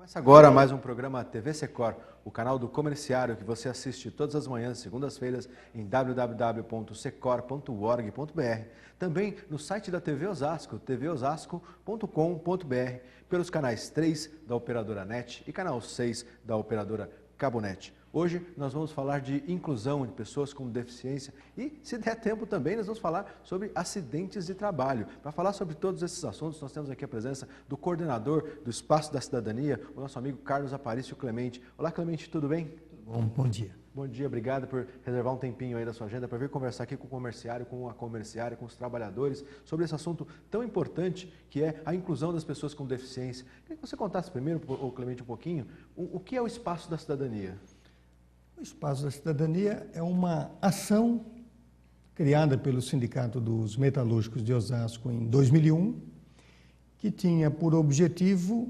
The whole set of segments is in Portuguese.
Começa agora mais um programa TV Secor, o canal do comerciário que você assiste todas as manhãs, segundas-feiras, em www.secor.org.br. Também no site da TV Osasco, tvosasco.com.br, pelos canais 3 da operadora NET e canal 6 da operadora Cabonet. Hoje nós vamos falar de inclusão de pessoas com deficiência e, se der tempo também, nós vamos falar sobre acidentes de trabalho. Para falar sobre todos esses assuntos, nós temos aqui a presença do coordenador do Espaço da Cidadania, o nosso amigo Carlos Aparício Clemente. Olá, Clemente, tudo bem? Bom, bom dia. Bom dia, obrigado por reservar um tempinho aí da sua agenda para vir conversar aqui com o comerciário, com a comerciária, com os trabalhadores, sobre esse assunto tão importante que é a inclusão das pessoas com deficiência. Queria que você contasse primeiro, Clemente, um pouquinho, o que é o Espaço da Cidadania? O Espaço da Cidadania é uma ação criada pelo Sindicato dos Metalúrgicos de Osasco em 2001, que tinha por objetivo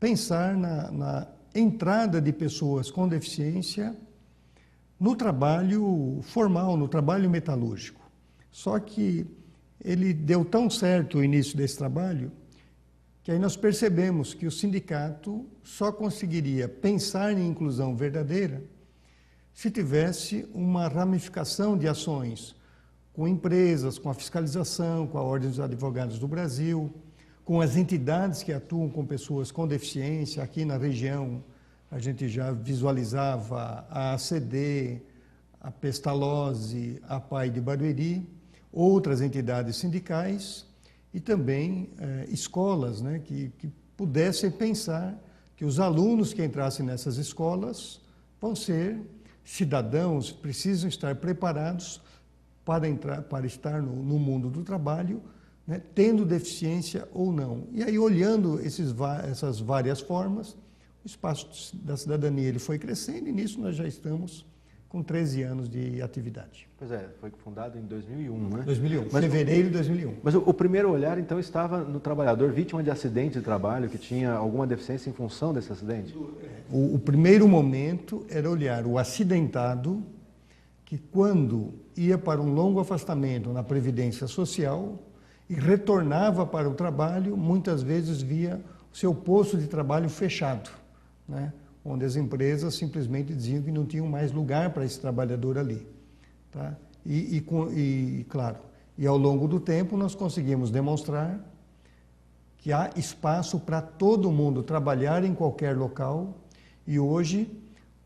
pensar na entrada de pessoas com deficiência no trabalho formal, no trabalho metalúrgico. Só que ele deu tão certo o início desse trabalho que aí nós percebemos que o sindicato só conseguiria pensar em inclusão verdadeira se tivesse uma ramificação de ações com empresas, com a fiscalização, com a Ordem dos Advogados do Brasil, com as entidades que atuam com pessoas com deficiência. Aqui na região a gente já visualizava a ACD, a Pestalozzi, a PAI de Barueri, outras entidades sindicais e também escolas, né, que pudessem pensar que os alunos que entrassem nessas escolas vão ser cidadãos, precisam estar preparados para estar no mundo do trabalho, né, tendo deficiência ou não. E aí, olhando essas várias formas, o Espaço da Cidadania ele foi crescendo e nisso nós já estamos com 13 anos de atividade. Pois é, foi fundado em 2001, né? 2001, fevereiro de 2001. Mas o primeiro olhar, então, estava no trabalhador vítima de acidente de trabalho, que tinha alguma deficiência em função desse acidente? O primeiro momento era olhar o acidentado que, quando ia para um longo afastamento na Previdência Social e retornava para o trabalho, muitas vezes via o seu posto de trabalho fechado, né? Onde as empresas simplesmente diziam que não tinham mais lugar para esse trabalhador ali. Tá? Claro, ao longo do tempo nós conseguimos demonstrar que há espaço para todo mundo trabalhar em qualquer local e hoje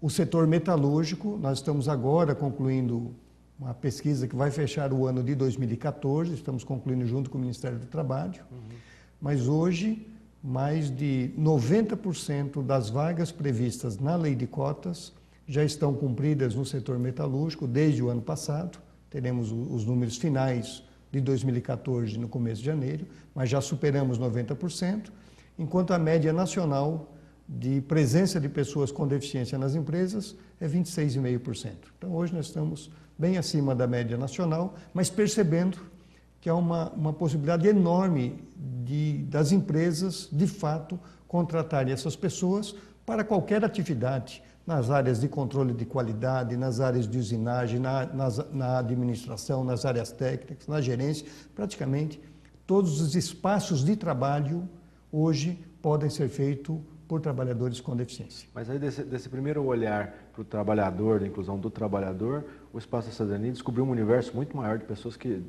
o setor metalúrgico, nós estamos agora concluindo uma pesquisa que vai fechar o ano de 2014, estamos concluindo junto com o Ministério do Trabalho, mas hoje mais de 90% das vagas previstas na lei de cotas já estão cumpridas no setor metalúrgico desde o ano passado. Teremos os números finais de 2014 no começo de janeiro, mas já superamos 90%, enquanto a média nacional de presença de pessoas com deficiência nas empresas é 26,5%. Então hoje nós estamos bem acima da média nacional, mas percebendo que há uma possibilidade enorme das empresas, de fato, contratarem essas pessoas para qualquer atividade, nas áreas de controle de qualidade, nas áreas de usinagem, na administração, nas áreas técnicas, na gerência, praticamente todos os espaços de trabalho hoje podem ser feitos por trabalhadores com deficiência. Mas aí desse primeiro olhar para o trabalhador, da inclusão do trabalhador, o Espaço da Cidadania descobriu um universo muito maior de pessoas que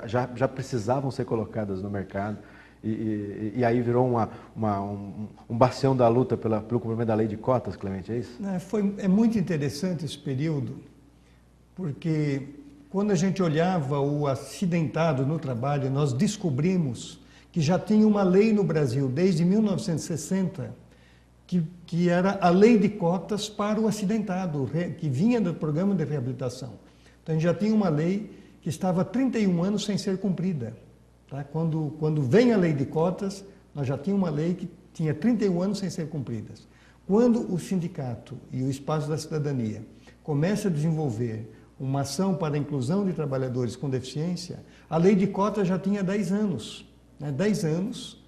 já precisavam ser colocadas no mercado e aí virou um bastião da luta pelo cumprimento da lei de cotas, Clemente, é isso? É muito interessante esse período, porque quando a gente olhava o acidentado no trabalho, nós descobrimos que já tinha uma lei no Brasil desde 1960 que era a lei de cotas para o acidentado, que vinha do programa de reabilitação. Então, a gente já tinha uma lei que estava há 31 anos sem ser cumprida. Tá? Quando vem a lei de cotas, nós já tínhamos uma lei que tinha 31 anos sem ser cumprida. Quando o sindicato e o Espaço da Cidadania começam a desenvolver uma ação para a inclusão de trabalhadores com deficiência, a lei de cotas já tinha 10 anos. 10 anos.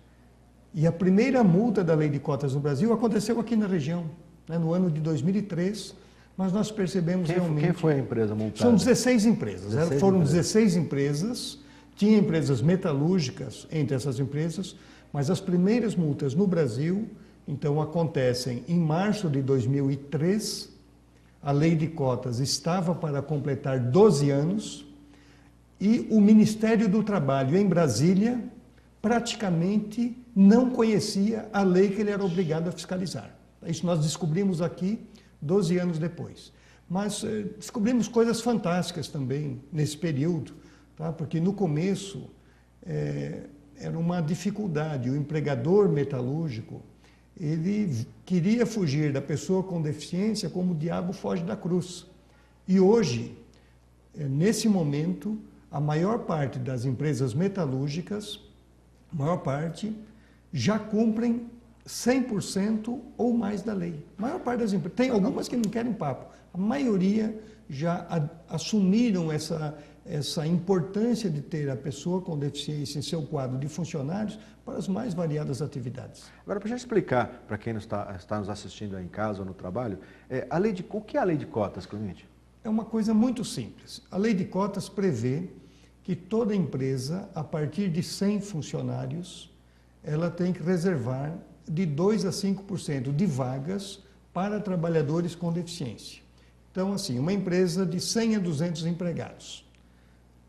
E a primeira multa da lei de cotas no Brasil aconteceu aqui na região, no ano de 2003, mas nós percebemos realmente... Quem foi a empresa multada? São 16 empresas, foram 16 empresas, tinha empresas metalúrgicas entre essas empresas, mas as primeiras multas no Brasil Então, acontecem em março de 2003, a lei de cotas estava para completar 12 anos e o Ministério do Trabalho em Brasília praticamente não conhecia a lei que ele era obrigado a fiscalizar. Isso nós descobrimos aqui 12 anos depois. Mas descobrimos coisas fantásticas também nesse período, tá? Porque no começo era uma dificuldade. O empregador metalúrgico, ele queria fugir da pessoa com deficiência como o diabo foge da cruz. E hoje, nesse momento, a maior parte das empresas metalúrgicas, a maior parte, já cumprem 100% ou mais da lei. A maior parte das empresas. Tem algumas que não querem papo. A maioria já assumiram essa importância de ter a pessoa com deficiência em seu quadro de funcionários para as mais variadas atividades. Agora, para a gente explicar para quem está nos assistindo aí em casa ou no trabalho, o que é a lei de cotas, Clemente? É uma coisa muito simples. A lei de cotas prevê que toda empresa, a partir de 100 funcionários, ela tem que reservar de 2% a 5% de vagas para trabalhadores com deficiência. Então, assim, uma empresa de 100 a 200 empregados,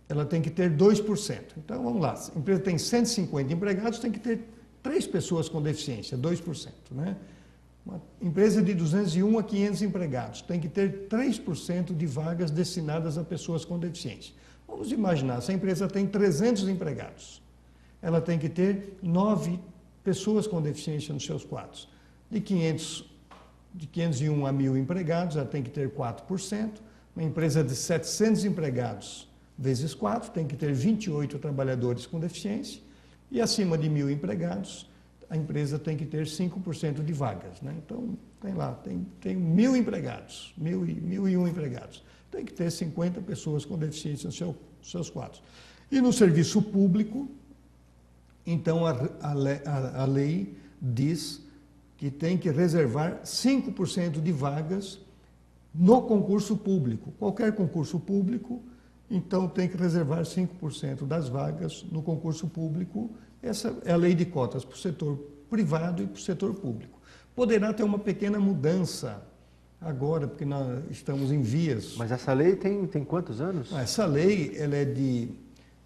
ela tem que ter 2%. Então, vamos lá, a empresa tem 150 empregados, tem que ter 3 pessoas com deficiência, 2%. Né? Uma empresa de 201 a 500 empregados, tem que ter 3% de vagas destinadas a pessoas com deficiência. Vamos imaginar, se a empresa tem 300 empregados, ela tem que ter 9 pessoas com deficiência nos seus quadros. De 501 a 1.000 empregados, ela tem que ter 4%. Uma empresa de 700 empregados, vezes 4, tem que ter 28 trabalhadores com deficiência. E acima de 1.000 empregados, a empresa tem que ter 5% de vagas. Né? Então, tem 1.000 empregados, 1.001 empregados. Tem que ter 50 pessoas com deficiência nos seus quadros. E no serviço público, então a lei diz que tem que reservar 5% de vagas no concurso público. Qualquer concurso público, então tem que reservar 5% das vagas no concurso público. Essa é a lei de cotas para o setor privado e para o setor público. Poderá ter uma pequena mudança agora, porque nós estamos em vias. Mas essa lei tem quantos anos? Essa lei ela é de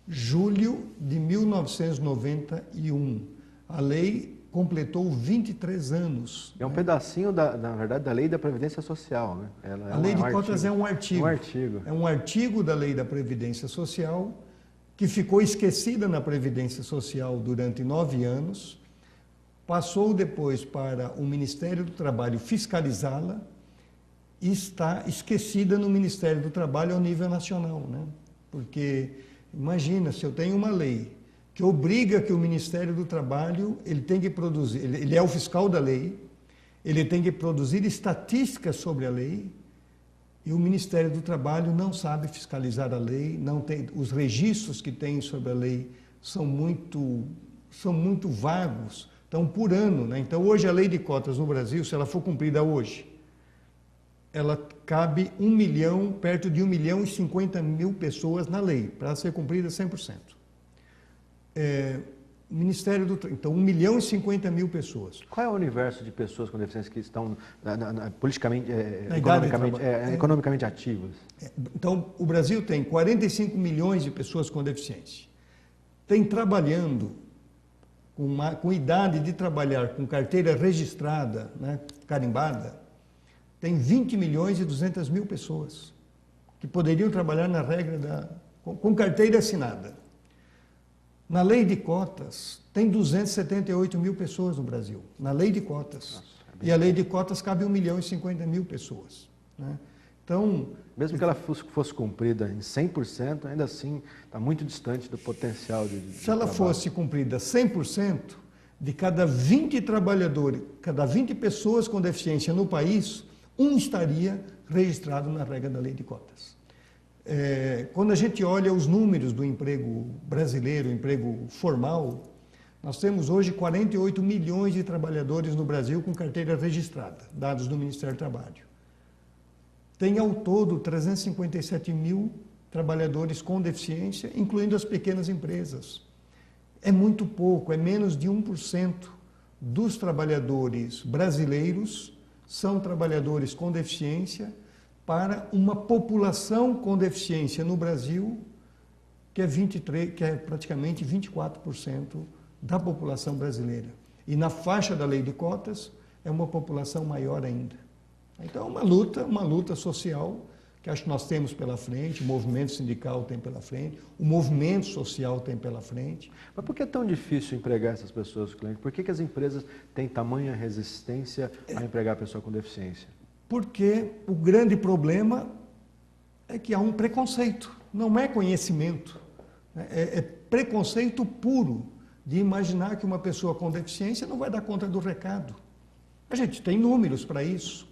julho de 1991. A lei completou 23 anos. É um pedacinho, na verdade, da Lei da Previdência Social, né? A Lei de Cotas é um artigo. Um artigo. É um artigo da Lei da Previdência Social que ficou esquecida na Previdência Social durante 9 anos, passou depois para o Ministério do Trabalho fiscalizá-la e está esquecida no Ministério do Trabalho ao nível nacional, né? Porque, imagina, se eu tenho uma lei que obriga que o Ministério do Trabalho, ele tem que produzir, ele é o fiscal da lei, ele tem que produzir estatísticas sobre a lei, e o Ministério do Trabalho não sabe fiscalizar a lei, não tem, os registros que tem sobre a lei são muito vagos, estão por ano, né? Então, hoje a lei de cotas no Brasil, se ela for cumprida hoje, ela cabe 1 milhão, perto de 1.050.000 pessoas na lei, para ser cumprida 100%. Ministério do então 1.050.000 pessoas. Qual é o universo de pessoas com deficiência que estão politicamente, economicamente ativas? Então, o Brasil tem 45 milhões de pessoas com deficiência. Tem trabalhando, com idade de trabalhar, com carteira registrada, né, carimbada, tem 20 milhões e 200 mil pessoas que poderiam trabalhar na regra com carteira assinada. Na lei de cotas, tem 278 mil pessoas no Brasil, na lei de cotas. Nossa, e a lei de cotas cabe 1.050.000 pessoas. Né? Então, mesmo que ela fosse cumprida em 100%, ainda assim está muito distante do potencial de se ela trabalho. Fosse cumprida 100%, de cada 20 trabalhadores, cada 20 pessoas com deficiência no país, um estaria registrado na regra da lei de cotas. Quando a gente olha os números do emprego brasileiro, emprego formal, nós temos hoje 48 milhões de trabalhadores no Brasil com carteira registrada, dados do Ministério do Trabalho. Tem ao todo 357 mil trabalhadores com deficiência, incluindo as pequenas empresas. É muito pouco, é menos de 1% dos trabalhadores brasileiros são trabalhadores com deficiência para uma população com deficiência no Brasil que é praticamente 24% da população brasileira. E na faixa da lei de cotas é uma população maior ainda. Então é uma luta social que acho que nós temos pela frente, o movimento sindical tem pela frente, o movimento social tem pela frente. Mas por que é tão difícil empregar essas pessoas, cliente? Por que as empresas têm tamanha resistência a empregar a pessoa com deficiência? Porque o grande problema é que há um preconceito, não é conhecimento, é preconceito puro de imaginar que uma pessoa com deficiência não vai dar conta do recado. A gente tem números para isso.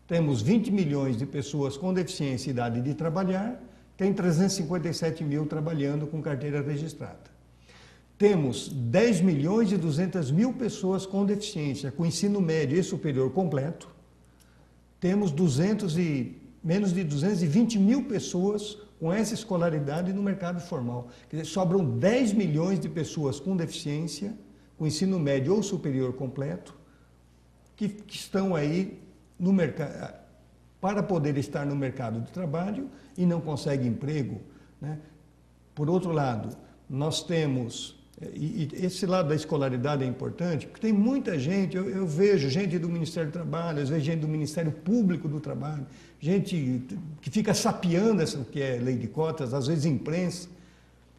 Temos 20 milhões de pessoas com deficiência e idade de trabalhar, tem 357 mil trabalhando com carteira registrada. Temos 10 milhões e 200 mil pessoas com deficiência, com ensino médio e superior completo. Temos menos de 220 mil pessoas com essa escolaridade no mercado formal. Quer dizer, sobram 10 milhões de pessoas com deficiência, com ensino médio ou superior completo, que estão aí no mercado, para poder estar no mercado de trabalho e não conseguem emprego, né? Por outro lado, nós temos, e esse lado da escolaridade é importante, porque tem muita gente, eu vejo gente do Ministério do Trabalho, às vezes gente do Ministério Público do Trabalho, gente que fica sapeando essa que é lei de cotas, às vezes imprensa,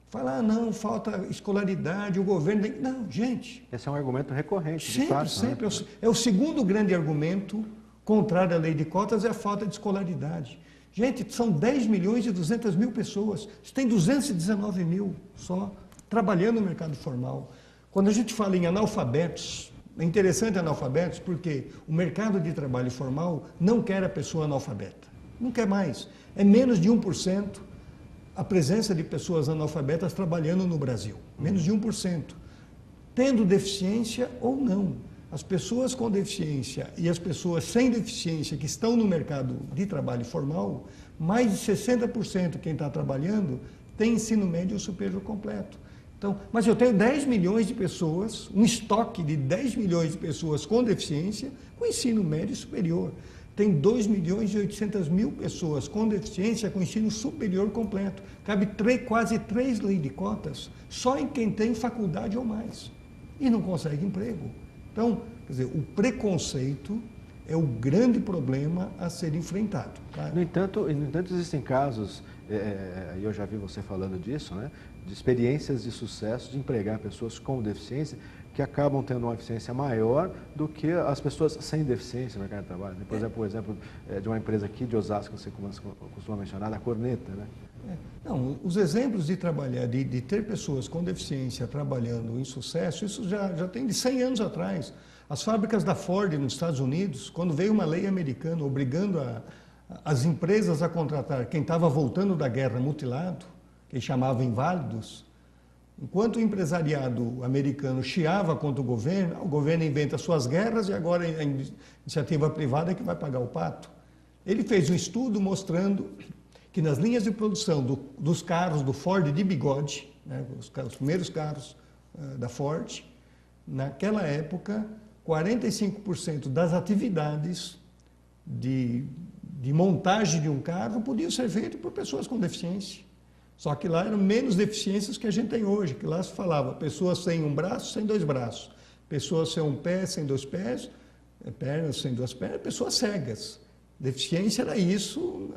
fala, não, falta escolaridade, o governo tem... Não, gente... Esse é um argumento recorrente, sempre, de fato, sempre. Né? É o segundo grande argumento contrário à lei de cotas, é a falta de escolaridade. Gente, são 10 milhões e 200 mil pessoas, você tem 219 mil só trabalhando no mercado formal. Quando a gente fala em analfabetos, é interessante analfabetos porque o mercado de trabalho formal não quer a pessoa analfabeta, não quer mais. É menos de 1% a presença de pessoas analfabetas trabalhando no Brasil, menos de 1%, tendo deficiência ou não. As pessoas com deficiência e as pessoas sem deficiência que estão no mercado de trabalho formal, mais de 60% quem está trabalhando tem ensino médio ou superior completo. Então, mas eu tenho 10 milhões de pessoas, um estoque de 10 milhões de pessoas com deficiência com ensino médio e superior. Tem 2 milhões e 800 mil pessoas com deficiência com ensino superior completo. Cabe quase 3 leis de cotas só em quem tem faculdade ou mais e não consegue emprego. Então, quer dizer, o preconceito é o grande problema a ser enfrentado. Tá? No entanto, existem casos, e eu já vi você falando disso, né, de experiências de sucesso de empregar pessoas com deficiência que acabam tendo uma eficiência maior do que as pessoas sem deficiência no mercado de trabalho. Por exemplo, o exemplo de uma empresa aqui de Osasco, que você costuma mencionar, da Corneta, né? Não, os exemplos de trabalhar, de ter pessoas com deficiência trabalhando em sucesso, isso já tem de 100 anos atrás. As fábricas da Ford nos Estados Unidos, quando veio uma lei americana obrigando as empresas a contratar quem estava voltando da guerra mutilado, que eles chamavam inválidos, enquanto o empresariado americano chiava contra o governo inventa suas guerras e agora a iniciativa privada é que vai pagar o pato. Ele fez um estudo mostrando que nas linhas de produção dos carros do Ford de bigode, né, os primeiros carros da Ford, naquela época, 45% das atividades de montagem de um carro podiam ser feitas por pessoas com deficiência. Só que lá eram menos deficiências que a gente tem hoje, que lá se falava pessoas sem um braço, sem 2 braços, pessoas sem um pé, sem 2 pés, pernas sem 2 pernas, pessoas cegas. Deficiência era isso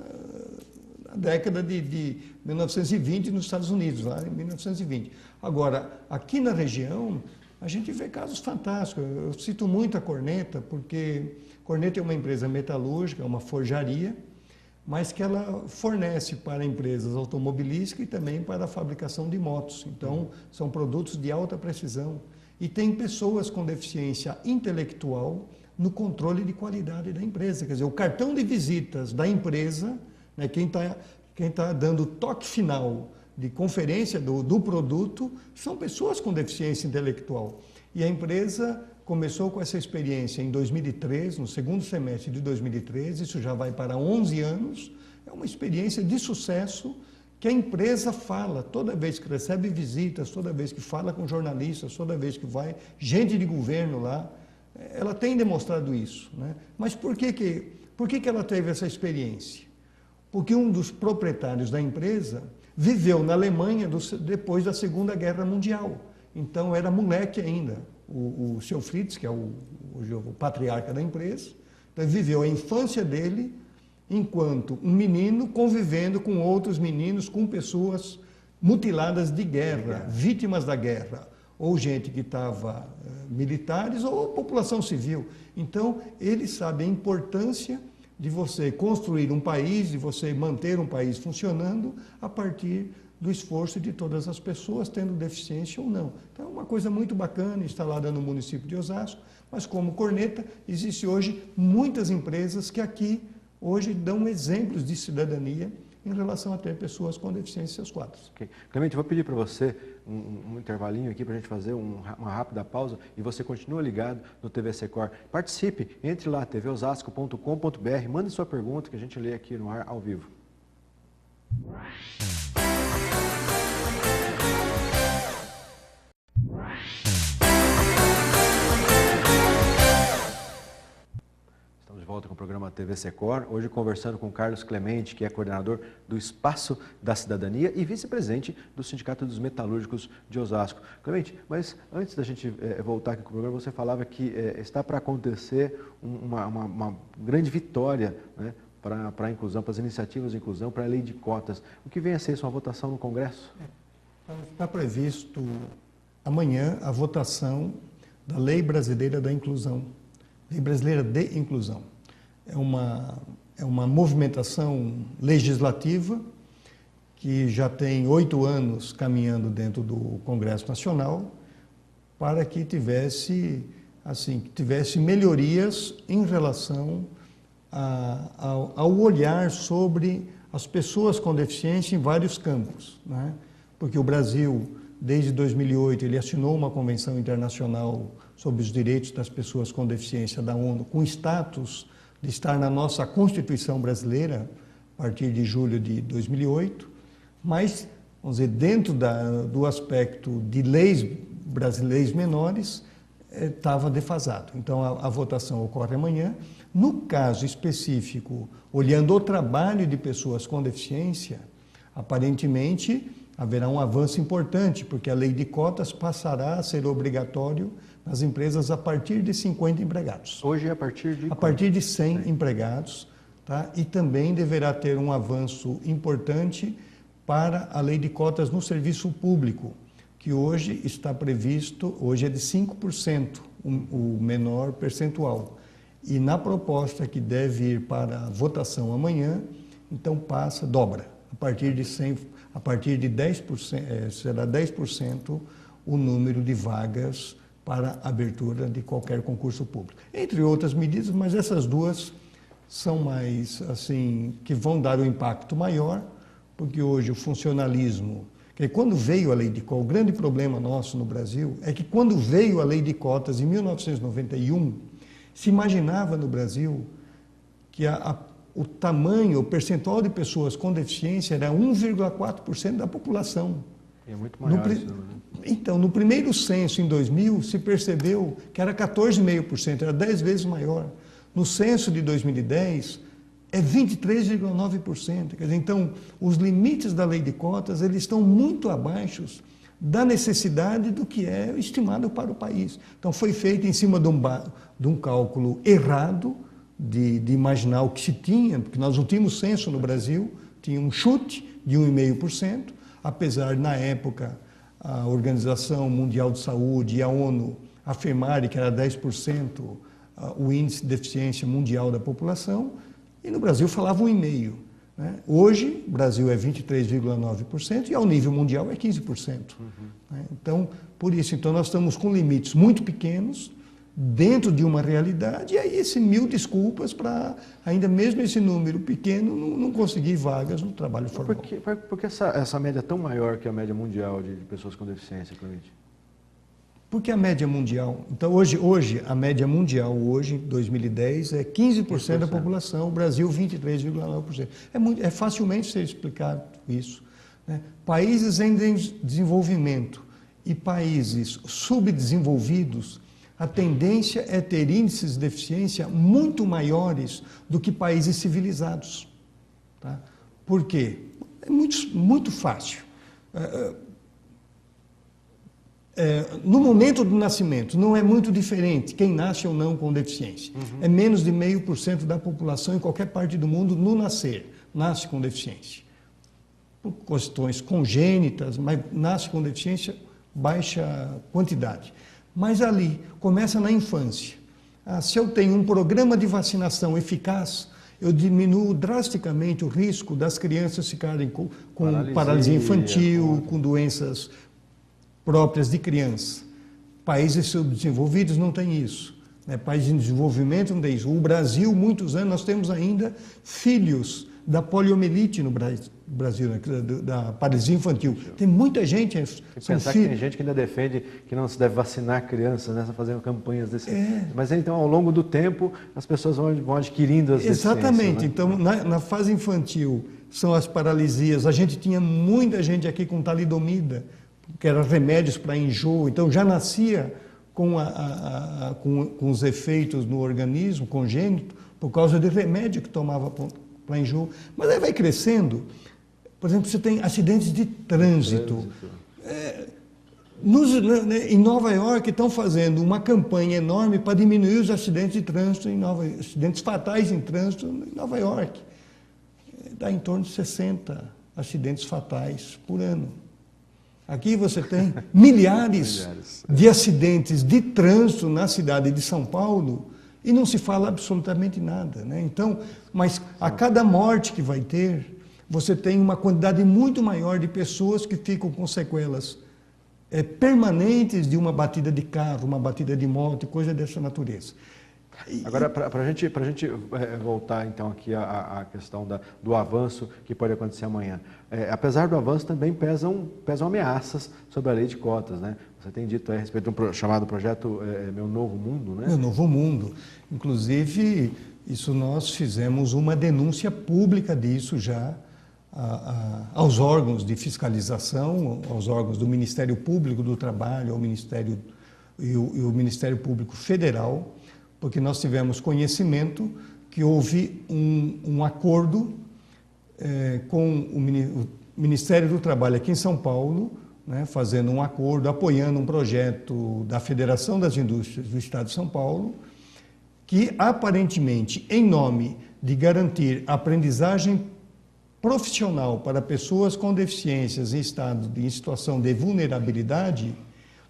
na década de 1920 nos Estados Unidos, lá em 1920. Agora, aqui na região, a gente vê casos fantásticos. Eu cito muito a Corneta, porque Corneta é uma empresa metalúrgica, é uma forjaria, mas que ela fornece para empresas automobilísticas e também para a fabricação de motos. Então, são produtos de alta precisão. E tem pessoas com deficiência intelectual no controle de qualidade da empresa. Quer dizer, o cartão de visitas da empresa, né, quem tá dando o toque final de conferência do produto, são pessoas com deficiência intelectual. E a empresa começou com essa experiência em 2013, no segundo semestre de 2013, isso já vai para 11 anos, é uma experiência de sucesso que a empresa fala, toda vez que recebe visitas, toda vez que fala com jornalistas, toda vez que vai gente de governo lá, ela tem demonstrado isso, né? Mas por que ela teve essa experiência? Porque um dos proprietários da empresa viveu na Alemanha depois da Segunda Guerra Mundial. Então era moleque ainda, o seu Fritz, que é hoje o patriarca da empresa. Então, ele viveu a infância dele enquanto um menino convivendo com outros meninos, com pessoas mutiladas de guerra, vítimas da guerra, ou gente que estava militares ou população civil. Então, ele sabe a importância de você construir um país, de você manter um país funcionando a partir do esforço de todas as pessoas, tendo deficiência ou não. Então, é uma coisa muito bacana, instalada no município de Osasco, mas como corneta, existe hoje muitas empresas que aqui hoje dão exemplos de cidadania em relação a ter pessoas com deficiência em seus quadros. Okay. Clemente, vou pedir para você um intervalinho aqui para a gente fazer uma rápida pausa e você continua ligado no TV Secor. Participe, entre lá, tvosasco.com.br, mande sua pergunta que a gente lê aqui no ar ao vivo. De volta com o programa TV Secor, hoje conversando com Carlos Clemente, que é coordenador do Espaço da Cidadania e vice-presidente do Sindicato dos Metalúrgicos de Osasco. Clemente, mas antes da gente voltar aqui com o programa, você falava que está para acontecer uma grande vitória, né, para a inclusão, para as iniciativas de inclusão, para a lei de cotas. O que vem a ser isso, uma votação no Congresso? Está previsto amanhã a votação da Lei Brasileira da Inclusão, Lei Brasileira de Inclusão. É uma movimentação legislativa que já tem 8 anos caminhando dentro do Congresso Nacional para que tivesse melhorias em relação ao olhar sobre as pessoas com deficiência em vários campos, né? Porque o Brasil, desde 2008, ele assinou uma convenção internacional sobre os direitos das pessoas com deficiência da ONU, com status de estar na nossa Constituição brasileira, a partir de julho de 2008, mas, vamos dizer, dentro do aspecto de leis brasileiras menores, estava defasado. Então, a votação ocorre amanhã. No caso específico, olhando o trabalho de pessoas com deficiência, aparentemente haverá um avanço importante, porque a lei de cotas passará a ser obrigatório nas empresas a partir de 50 empregados. Hoje é a partir de... A partir de 100 empregados, tá? E também deverá ter um avanço importante para a lei de cotas no serviço público, que hoje está previsto, hoje é de 5%, o menor percentual. E na proposta que deve ir para a votação amanhã, então dobra. A partir de 10%, será 10% o número de vagas para a abertura de qualquer concurso público. Entre outras medidas, mas essas duas são mais, assim, que vão dar um impacto maior, porque hoje o funcionalismo, que quando veio a lei de cotas, o grande problema nosso no Brasil é que quando veio a lei de cotas em 1991, se imaginava no Brasil que o tamanho, o percentual de pessoas com deficiência era 1,4% da população. É muito maior isso, né? Então, no primeiro censo, em 2000, se percebeu que era 14,5%, era 10 vezes maior. No censo de 2010, é 23,9%. Quer dizer, então, os limites da lei de cotas, eles estão muito abaixo da necessidade do que é estimado para o país. Então, foi feito em cima de um cálculo errado, de imaginar o que se tinha, porque nós não tínhamos censo no Brasil, tinha um chute de 1,5%, apesar, na época, a Organização Mundial de Saúde e a ONU afirmarem que era 10% o índice de deficiência mundial da população, e no Brasil falavam 1,5%. Né? Hoje, o Brasil é 23,9% e ao nível mundial é 15%. Né? Então, por isso, nós estamos com limites muito pequenos, dentro de uma realidade, e aí 1000 desculpas para, ainda mesmo esse número pequeno, não conseguir vagas no trabalho formal. Por que essa média é tão maior que a média mundial de pessoas com deficiência, Clemente? Porque a média mundial, então hoje a média mundial, hoje, em 2010, é 15% da população, o Brasil 23,9%. É facilmente ser explicado isso. né? Países em desenvolvimento e países subdesenvolvidos, a tendência é ter índices de deficiência muito maiores do que países civilizados. Tá? Por quê? É muito fácil. No momento do nascimento, não é muito diferente quem nasce ou não com deficiência. É menos de 0,5% da população em qualquer parte do mundo no nascer, nasce com deficiência. Por questões congênitas, mas nasce com deficiência, baixa quantidade. Mas ali, começa na infância. Se eu tenho um programa de vacinação eficaz, eu diminuo drasticamente o risco das crianças ficarem com paralisia infantil, com doenças próprias de criança. Países subdesenvolvidos não têm isso. Países em desenvolvimento não tem isso. O Brasil, muitos anos, nós temos ainda filhos da poliomielite no Brasil, né? Da paralisia infantil. Tem muita gente... Pensar que tem gente que ainda defende que não se deve vacinar crianças, né? Fazendo campanhas desse... Mas então, ao longo do tempo, as pessoas vão adquirindo as deficiências. Exatamente. Né? Então, na fase infantil, são as paralisias. A gente tinha muita gente aqui com talidomida, que eram remédios para enjoo. Então, já nascia com os efeitos no organismo congênito por causa de remédio que tomava para enjoo. Mas aí vai crescendo. Por exemplo, você tem acidentes de trânsito. Em Nova York estão fazendo uma campanha enorme para diminuir os acidentes de trânsito acidentes fatais em trânsito em Nova York. Dá em torno de 60 acidentes fatais por ano. Aqui você tem milhares de acidentes de trânsito na cidade de São Paulo e não se fala absolutamente nada, né? Então, mas a cada morte que vai ter, você tem uma quantidade muito maior de pessoas que ficam com sequelas permanentes de uma batida de carro, uma batida de moto, coisa dessa natureza. Agora, para a gente voltar então aqui à questão do avanço que pode acontecer amanhã. Apesar do avanço, também pesam ameaças sobre a lei de cotas, né? Você tem dito a respeito de um chamado projeto Meu Novo Mundo, né? Meu Novo Mundo. Inclusive, isso nós fizemos uma denúncia pública disso já aos órgãos de fiscalização, aos órgãos do Ministério Público do Trabalho, ao Ministério e o Ministério Público Federal, porque nós tivemos conhecimento que houve um acordo com o Ministério do Trabalho aqui em São Paulo, né, fazendo um acordo, apoiando um projeto da Federação das Indústrias do Estado de São Paulo, que aparentemente, em nome de garantir aprendizagem profissional para pessoas com deficiências em situação de vulnerabilidade,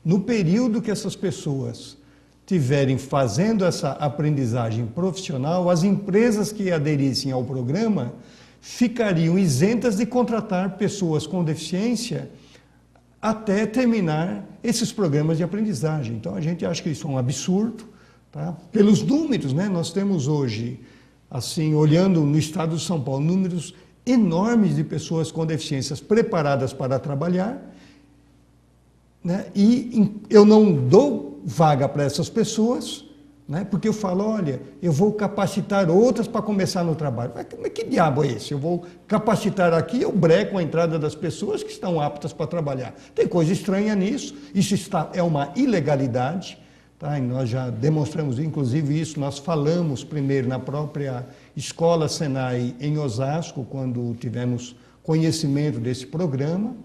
no período que essas pessoas estiverem fazendo essa aprendizagem profissional, as empresas que aderissem ao programa ficariam isentas de contratar pessoas com deficiência até terminar esses programas de aprendizagem. Então, a gente acha que isso é um absurdo, tá? Pelos números, né? Nós temos hoje, assim, olhando no estado de São Paulo, números enormes de pessoas com deficiências preparadas para trabalhar, né? E eu não dou vaga para essas pessoas, né? Porque eu falo, olha, eu vou capacitar outras para começar no trabalho. Mas que diabo é esse? Eu vou capacitar aqui, eu breco a entrada das pessoas que estão aptas para trabalhar. Tem coisa estranha nisso, isso é uma ilegalidade, tá? E nós já demonstramos, inclusive isso, nós falamos primeiro na própria Escola Senai em Osasco, quando tivemos conhecimento desse programa,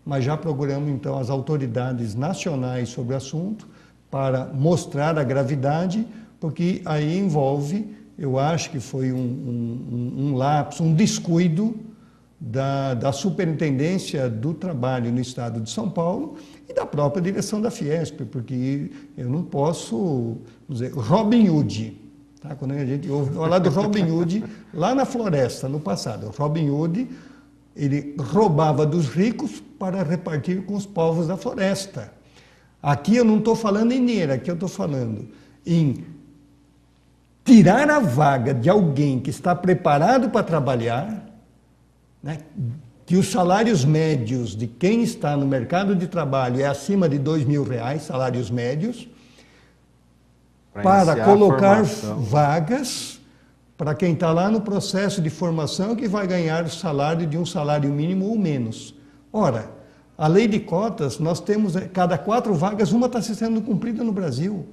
mas já procuramos então as autoridades nacionais sobre o assunto, para mostrar a gravidade, porque aí envolve, eu acho que foi um lapso, um descuido da Superintendência do Trabalho no Estado de São Paulo e da própria direção da Fiesp, porque eu não posso dizer, Robin Hood, tá? Quando a gente ouve falar do Robin Hood, lá na floresta, no passado, o Robin Hood, ele roubava dos ricos para repartir com os povos da floresta. Aqui eu não estou falando em dinheiro, aqui eu estou falando em tirar a vaga de alguém que está preparado para trabalhar, né, que os salários médios de quem está no mercado de trabalho é acima de R$2.000, salários médios, para colocar vagas para quem está lá no processo de formação que vai ganhar o salário de um salário mínimo ou menos. Ora, a lei de cotas, nós temos, cada 4 vagas, uma está sendo cumprida no Brasil.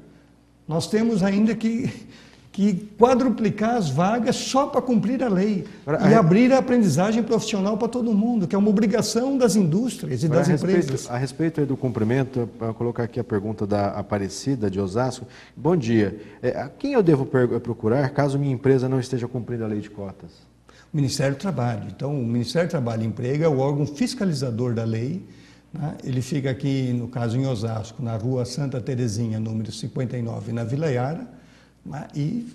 Nós temos ainda que quadruplicar as vagas só para cumprir a lei e abrir a aprendizagem profissional para todo mundo, que é uma obrigação das indústrias e das empresas. A respeito aí do cumprimento, para colocar aqui a pergunta da Aparecida, de Osasco. Bom dia. A quem eu devo procurar caso minha empresa não esteja cumprindo a lei de cotas? O Ministério do Trabalho. Então, o Ministério do Trabalho e Emprego é o órgão fiscalizador da lei. Né? Ele fica aqui, no caso em Osasco, na rua Santa Terezinha, número 59, na Vila Iara. E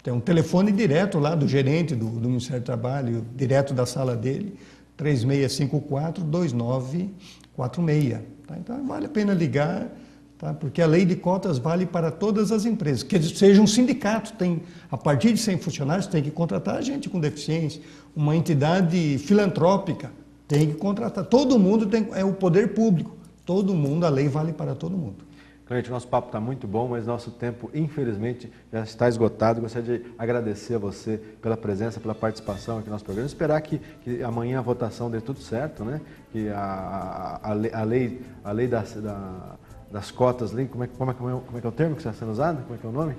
tem um telefone direto lá do gerente do Ministério do Trabalho, direto da sala dele, 3654-2946. Tá? Então, vale a pena ligar, tá? Porque a lei de cotas vale para todas as empresas. Que seja um sindicato, a partir de 100 funcionários, tem que contratar gente com deficiência. Uma entidade filantrópica tem que contratar. Todo mundo é o poder público. Todo mundo, a lei vale para todo mundo. Clemente, o nosso papo está muito bom, mas nosso tempo, infelizmente, já está esgotado. Gostaria de agradecer a você pela presença, pela participação aqui no nosso programa. Esperar que amanhã a votação dê tudo certo, né? Que a lei das cotas, como é que é o termo que está sendo usado? Como é que é o nome?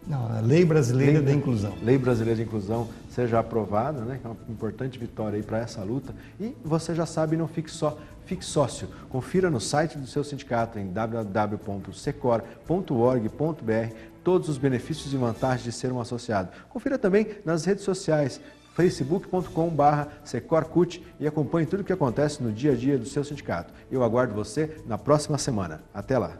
Não, a Lei Brasileira da Inclusão. Lei Brasileira de Inclusão seja aprovada, né? Que é uma importante vitória aí para essa luta. E você já sabe, não fique só, fique sócio. Confira no site do seu sindicato em www.secor.org.br todos os benefícios e vantagens de ser um associado. Confira também nas redes sociais, facebook.com/secorcut e acompanhe tudo o que acontece no dia a dia do seu sindicato. Eu aguardo você na próxima semana. Até lá!